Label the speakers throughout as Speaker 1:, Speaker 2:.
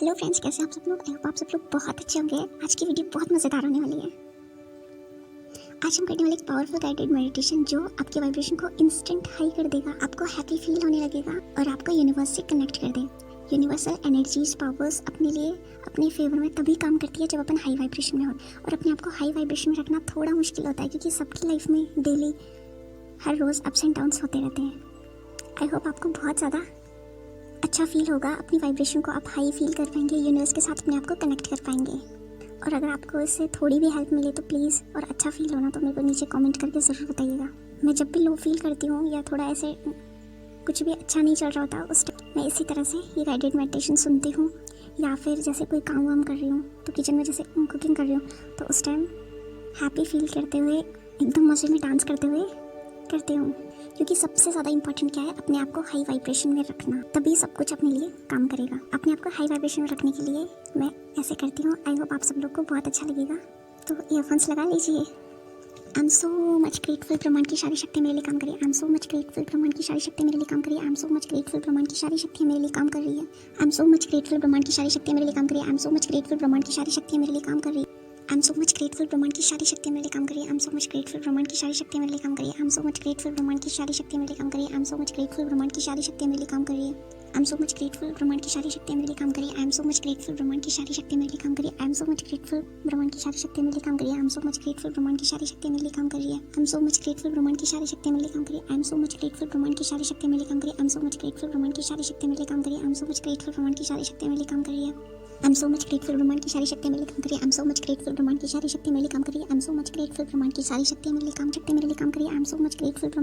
Speaker 1: Hello friends, कैसे आप सब लोग? आई होप आप सब लोग बहुत अच्छे होंगे। आज की वीडियो बहुत मज़ेदार होने वाली है। आज हम करने वाले एक पावरफुल गाइडेड मेडिटेशन जो आपके वाइब्रेशन को इंस्टेंट हाई कर देगा, आपको हैप्पी फील होने लगेगा और आपको यूनिवर्स से कनेक्ट कर दे। यूनिवर्सल एनर्जीज पावर्स अपने लिए अपने फेवर में तभी काम करती है जब अपन हाई वाइब्रेशन में हो, और अपने आप को हाई वाइब्रेशन में रखना थोड़ा मुश्किल होता है क्योंकि सबकी लाइफ में डेली हर रोज़ अप्स एंड डाउन्स होते रहते हैं। आई होप आपको बहुत ज़्यादा अच्छा फील होगा, अपनी वाइब्रेशन को आप हाई फील कर पाएंगे, यूनिवर्स के साथ अपने आप को कनेक्ट कर पाएंगे। और अगर आपको इससे थोड़ी भी हेल्प मिले तो प्लीज़, और अच्छा फील होना तो मेरे को नीचे कमेंट करके ज़रूर बताइएगा। मैं जब भी लो फील करती हूँ या थोड़ा ऐसे कुछ भी अच्छा नहीं चल रहा होता, उस टाइम मैं इसी तरह से ये गाइडेड मेडिटेशन सुनती हूँ, या फिर जैसे कोई काम वाम कर रही हूँ तो किचन में जैसे कुकिंग कर रही हूँ तो उस टाइम हैप्पी फील करते हुए एकदम मज़े में डांस करते हुए करती हूँ। क्योंकि सबसे ज़्यादा इंपॉर्टेंट क्या है, अपने आप को हाई वाइब्रेशन में रखना, तभी सब कुछ अपने लिए काम करेगा। अपने आप को हाई वाइब्रेशन में रखने के लिए मैं ऐसे करती हूँ। आई होप आप सब लोग को बहुत अच्छा लगेगा, तो ईयरफोन्स लगा लीजिए। I am so much grateful, ब्रह्मांड की सारी शक्ति मेरे लिए काम करिए। I am so much grateful, ब्रह्मांड की सारी शक्ति मेरे लिए काम करिए। I am so much grateful, ब्रह्मांड की सारी शक्ति मेरे लिए काम कर रही है। I am so much grateful, ब्रह्मांड की सारी शक्ति मेरे लिए काम करिए। I am so much grateful, ब्रह्मांड की सारी शक्ति मेरे लिए काम कर रही है। I am so much grateful, ब्रह्मांड की सारी शक्ति मेरे लिए काम करिए। I am so much grateful, ब्रह्मांड की सारी शक्ति मेरे लिए काम करिए। I am so much grateful, ब्रह्मांड की सारी शक्ति मेरे लिए काम करिए। I am so much grateful, ब्रह्मांड की सारी शक्ति मेरे लिए काम करिए। I am so much grateful, ब्रह्मांड की सारी शक्ति मेरे लिए काम करिए। I am so much grateful, ब्रह्मांड की सारी शक्ति मेरे लिए काम करिए। I am so much grateful, ब्रह्मांड की सारी शक्ति मेरे लिए काम करिए। I am so much grateful, ब्रह्मांड की सारी शक्ति मेरे लिए काम करिए। I am so much grateful, ब्रह्मांड की सारी शक्ति मेरे लिए काम करिए। I am so much grateful, ब्रह्मांड की सारी शक्ति मेरे लिए काम करिए। I am so much grateful, ब्रह्मांड की सारी शक्ति मेरे लिए काम करिए। I am so much grateful, ब्रह्मांड की सारी शक्ति मेरे लिए काम करिए। I am so much grateful, ब्रह्मांड की सारी शक्ति मेरे लिए काम करिए। I am so much grateful, ब्रह्मांड की सारी शक्ति मेरे लिए काम करिए। I am so much grateful, ब्रह्मांड की सारी शक्ति मेरे लिए काम करिए। I am so much grateful, ब्रह्मांड की सारी शक्ति मेरे लिए काम कर रही है। I am so much grateful, ब्रह्मांड की सारी शक्ति मेरे लिए काम करिए। I am so much grateful, ब्रह्मांड की सारी शक्ति मेरे लिए काम कर रही है। I am so much grateful, ब्रह्मांड की सारी शक्ति मेरे लिए काम करिए। I am so much grateful, ब्रह्मांड की सारी शक्ति मेरे लिए काम करिए। I am so much grateful, ब्रह्मांड की सारी शक्ति मेरे लिए काम करिए। I am so much grateful, ब्रह्मांड की सारी शक्ति मेरे लिए काम कर रही है। I am so much grateful, ब्रह्मांड की सारी शक्ति मेरे लिए काम करिए। I am so much grateful, ब्रह्मांड की सारी शक्ति मेरे लिए काम कर रही है। I am so much grateful, ब्रह्मांड की सारी शक्ति मेरे लिए काम करिए। I am so much grateful,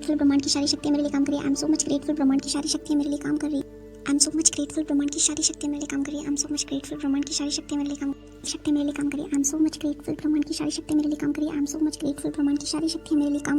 Speaker 1: ब्रह्मांड की सारी शक्ति मेरे लिए काम करिए। I am so much grateful, ब्रह्मांड की सारी शक्ति मेरे लिए काम करिए। I am so much grateful, ब्रह्मांड की सारी शक्ति मेरे लिए काम करिए। I am so much grateful, ब्रह्मांड की सारी शक्ति मेरे लिए काम करिए। I am so much grateful, ब्रह्मांड की सारी शक्ति मेरे लिए काम करिए। I am so much grateful, ब्रह्मांड की सारी शक्ति मेरे लिए काम करिए। I am so much grateful, ब्रह्मांड की सारी शक्ति मेरे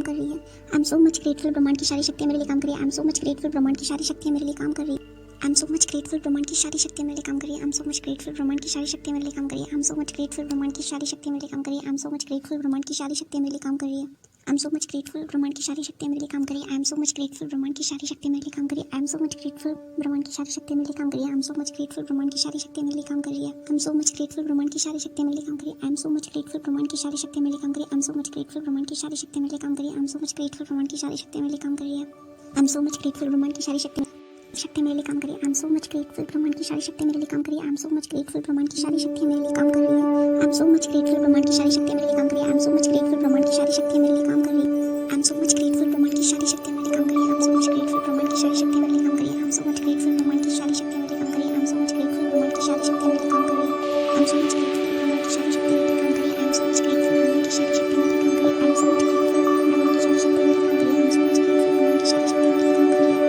Speaker 1: लिए काम करिए। I am so much grateful, ब्रह्मांड की सारी शक्ति मेरे लिए काम करिए। I am so much grateful, ब्रह्मांड की सारी शक्ति मेरे लिए काम करिए। I am so much grateful, ब्रह्मांड की सारी शक्ति मेरे लिए काम करिए। I am so much grateful, ब्रह्मांड की सारी शक्ति मेरे लिए काम करिए। I am so much grateful, ब्रह्मांड की सारी शक्ति मेरे लिए काम करिए। I am so much grateful, ब्रह्मांड की सारी शक्ति मेरे लिए काम करिए। I am so much grateful, ब्रह्मांड की सारी शक्ति मेरे लिए काम कर रही है। I am so much grateful, ब्रह्मांड की सारी शक्ति मेरे लिए काम करिए। I am so much grateful, ब्रह्मांड की सारी शक्ति मेरे लिए काम कर रही है। I am so much grateful, ब्रह्मांड की सारी शक्ति मेरे लिए काम करिए। I am so much grateful, ब्रह्मांड की सारी शक्ति मेरे लिए काम करिए। I am so much grateful, ब्रह्मांड की सारी शक्ति मेरे लिए काम करिए। I am so much grateful, ब्रह्मांड की सारी शक्ति मेरे लिए काम करिए। I am so much grateful, ब्रह्मांड की सारी शक्ति मेरे लिए काम करिए। I am so much grateful, ब्रह्मांड की सारी शक्ति मेरे लिए काम करिए। I am so much grateful, ब्रह्मांड की सारी शक्ति मेरे लिए काम करिए। I am so much grateful, ब्रह्मांड की सारी शक्ति मेरे लिए काम करिए। I am so much grateful, ब्रह्मांड की सारी शक्ति मेरे लिए काम करिए। I am so much grateful, शक्ति मेरे लिए काम करिए। I am so much grateful, ब्रह्मांड की सारी शक्ति मेरे लिए काम करिए। I am so much grateful, ब्रह्मांड की सारी शक्ति मेरे लिए काम करिए। I am so much grateful, ब्रह्मांड की सारी शक्ति मेरे लिए काम करिए। I am so much grateful, ब्रह्मांड की सारी शक्ति मेरे लिए काम करिए। I am so much grateful, ब्रह्मांड की सारी शक्ति मेरे लिए काम करिए। I am so much grateful, ब्रह्मांड की सारी शक्ति मेरे लिए काम करिए। I am so much grateful, ब्रह्मांड की सारी शक्ति मेरे लिए काम करिए। I am so much grateful, ब्रह्मांड की सारी शक्ति मेरे लिए काम करिए। I am so much grateful, ब्रह्मांड की सारी शक्ति मेरे लिए काम करिए। I am so much grateful, ब्रह्मांड की सारी शक्ति मेरे लिए काम करिए। I am so much grateful, ब्रह्मांड की सारी शक्ति मेरे लिए काम करिए। I am so much grateful, ब्रह्मांड की सारी शक्ति मेरे लिए काम करिए। I am so much grateful, ब्रह्मांड की सारी शक्ति मेरे लिए काम करिए। I am so much grateful, ब्रह्मांड की सारी शक्ति मेरे लिए काम करिए। I am so much grateful, ब्रह्मांड की सारी शक्ति मेरे लिए काम करिए। I am so much grateful, ब्रह्मांड की सारी शक्ति मेरे लिए काम करिए। I am so much grateful, ब्रह्मांड की सारी शक्ति मेरे लिए काम करिए। I am so much grateful, ब्रह्मांड की सारी शक्ति मेरे लिए काम करिए। I am so much grateful, ब्रह्मांड की सारी शक्ति मेरे लिए काम करिए। I am so much grateful,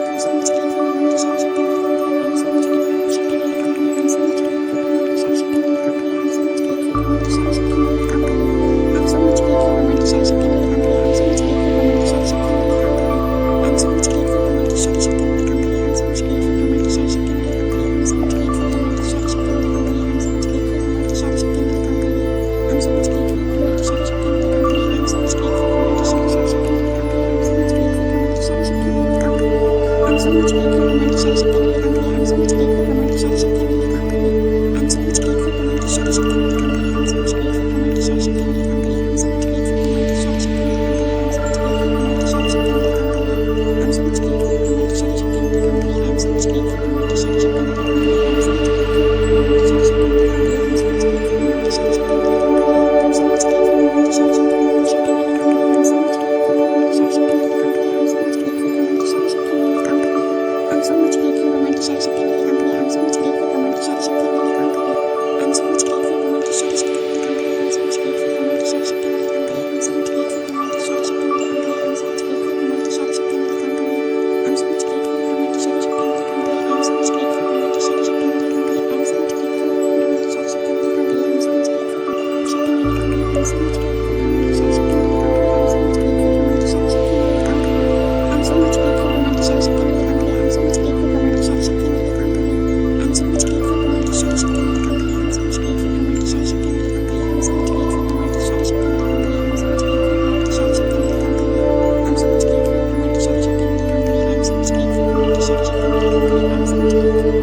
Speaker 1: ब्रह्मांड की सारी शक्ति मेरे लिए काम करिए। I am so much grateful, ब्रह्मांड की सारी शक्ति मेरे लिए काम करिए। I am so much grateful, ब्रह्मांड की सारी शक्ति मेरे लिए काम करिए। I am so much grateful, ब्रह्मांड की सारी शक्ति मेरे लिए काम करिए। I am so much grateful, ब्रह्मांड की सारी शक्ति मेरे लिए काम करिए। I am so much grateful, ब्रह्मांड की सारी शक्ति मेरे लिए काम करिए। I am so much grateful, ब्रह्मांड की सारी शक्ति मेरे लिए काम करिए। I am so much grateful, ब्रह्मांड की सारी शक्ति मेरे लिए काम करिए। I am so much grateful, ब्रह्मांड की सारी शक्ति मेरे लिए काम करिए। I am so much grateful, ब्रह्मांड की सारी शक्ति मेरे लिए काम करिए। I am so much grateful, ब्रह्मांड की सारी शक्ति मेरे लिए काम करिए। I am so much grateful, ब्रह्मांड की सारी शक्ति मेरे लिए काम करिए। I am so much grateful, ब्रह्मांड की सारी शक्ति मेरे लिए काम करिए। I am so much grateful, ब्रह्मांड की सारी शक्ति मेरे लिए काम करिए। I am so much grateful, शक्ति मेरे लिए काम करिए। I am so much grateful, ब्रह्मांड की सारी शक्ति मेरे लिए काम करिए। I am so much grateful, ब्रह्मांड की सारी शक्ति मेरे लिए काम करिए। I am so much grateful, ब्रह्मांड की सारी शक्ति मेरे लिए काम करिए। I am so much grateful, ब्रह्मांड की सारी शक्ति मेरे लिए काम करिए। I am so much grateful, ब्रह्मांड की सारी शक्ति मेरे लिए काम करिए। I am so much grateful, ब्रह्मांड की सारी शक्ति मेरे लिए काम करिए। I am so much grateful, ब्रह्मांड की सारी शक्ति मेरे लिए काम करिए। I am so much grateful, ब्रह्मांड की सारी शक्ति मेरे लिए काम करिए। I am so much grateful, ब्रह्मांड की सारी शक्ति मेरे लिए काम करिए। I am so much grateful, ब्रह्मांड की सारी शक्ति मेरे लिए काम करिए। I am so much grateful,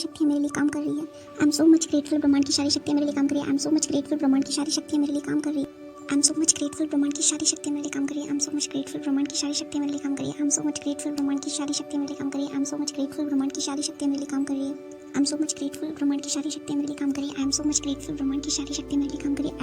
Speaker 1: शक्तियाँ मेरे लिए काम कर रही है। I am so much grateful, ब्रह्मांड की सारी शक्तियाँ मेरे लिए काम कर रही है। I am so much grateful, ब्रह्मांड की सारी शक्तियाँ मेरे लिए काम कर रही है। I am so much grateful, ब्रह्मांड की सारी शक्तियाँ मेरे लिए काम कर रही है। I am so much grateful, ब्रह्मांड की सारी शक्तियाँ मेरे लिए काम कर रही है। I am so much grateful, ब्रह्मांड की सारी शक्तियाँ मेरे लिए काम कर रही है। I am so much grateful, ब्रह्मांड की सारी शक्तियाँ मेरे लिए काम कर रही है। I am so much grateful, ब्रह्मांड की सारी शक्तियाँ मेरे लिए काम कर रही है। I am so much grateful, ब्रह्मांड की सारी शक्तियाँ मेरे लिए काम कर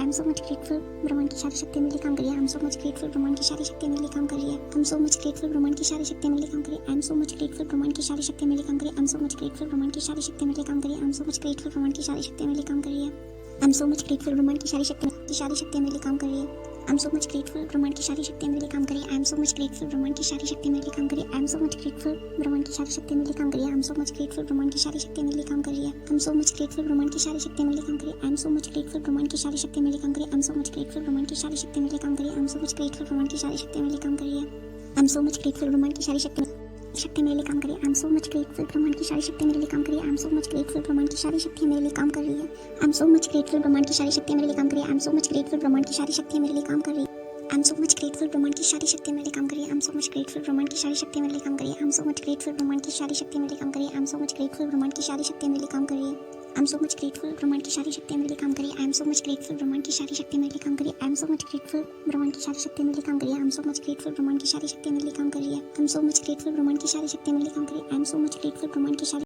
Speaker 1: रही है। I am so much grateful, ब्रह्मांड की सारी शक्तियाँ मेरे लिए काम कर रही है। I am so much grateful, ब्रह्मांड की सारी शक्तियाँ मेरे लिए काम कर रही है। I am so much grateful, ब्रह्मांड की सारी शक्तियाँ मेरे लिए काम कर रही है। I am so much grateful, ब्रह्मांड की सारी शक्तियाँ मेरे लिए काम कर रही है। I am so much grateful, ब्रह्मांड की सारी शक्तियाँ मेरे लिए काम कर रही है। I am so much grateful, ब्रह्मांड की सारी शक्तियाँ मेरे लिए काम कर रही है। I am so much grateful, ब्रह्मांड की सारी शक्तियाँ मेरे लिए काम कर रही है। I am so much grateful, ब्रह्मांड की सारी शक्तियाँ मेरे लिए काम कर रही है। I am so much grateful, ब्रह्मांड की सारी शक्तियाँ मेरे लिए काम कर रही है। I am so much grateful, ब्रह्मांड की सारी शक्तियाँ मेरे लिए काम कर रही है। I am so much grateful, ब्रह्मांड की सारी शक्तियाँ मेरे लिए काम कर रही है। I am so much grateful, ब्रह्मांड की सारी शक्तियाँ मेरे लिए काम कर रही है। I am so much grateful, ब्रह्मांड की सारी शक्तियाँ मेरे लिए काम कर रही है। I am so much grateful, ब्रह्मांड की सारी शक्तियाँ मेरे लिए काम कर रही है। I am so much grateful, ब्रह्मांड की सारी शक्तियाँ मेरे लिए काम कर रही है। I am so much grateful, ब्रह्मांड की सारी शक्तियाँ मेरे लिए काम कर रही है। I am so much grateful, ब्रह्मांड की सारी शक्तियाँ मेरे लिए काम कर रही है। I am so much grateful, ब्रह्मांड की सारी शक्तियाँ मेरे लिए काम कर रही है। I am so much grateful, ब्रह्मांड की सारी शक्तियाँ मेरे लिए काम कर रही है। I am so much grateful, ब्रह्मांड की सारी शक्तियाँ मेरे लिए काम कर रही है। I am so much grateful, ब्रह्मांड की सारी शक्तियाँ मेरे लिए काम कर रही है। I am so much grateful, ब्रह्मांड की सारी शक्तियाँ मेरे लिए काम कर रही है। I am so much grateful, ब्रह्मांड की सारी शक्तियाँ मेरे लिए काम कर रही है। I am so much grateful, ब्रह्मांड की सारी शक्तियाँ मेरे लिए काम कर रही है। I am so much grateful, ब्रह्मांड की सारी शक्तियाँ मेरे लिए काम कर रही है। I am so much grateful, ब्रह्मांड की सारी शक्तियाँ मेरे लिए काम कर रही है। I am so much grateful, ब्रह्मांड की सारी शक्तियाँ मेरे लिए काम कर रही है। I am so much grateful, ब्रह्मांड की सारी शक्तियाँ मेरे लिए काम कर रही है। I am so much grateful, ब्रह्मांड की सारी शक्तियाँ मेरे लिए काम कर रही है। I am so much grateful, ब्रह्मांड की सारी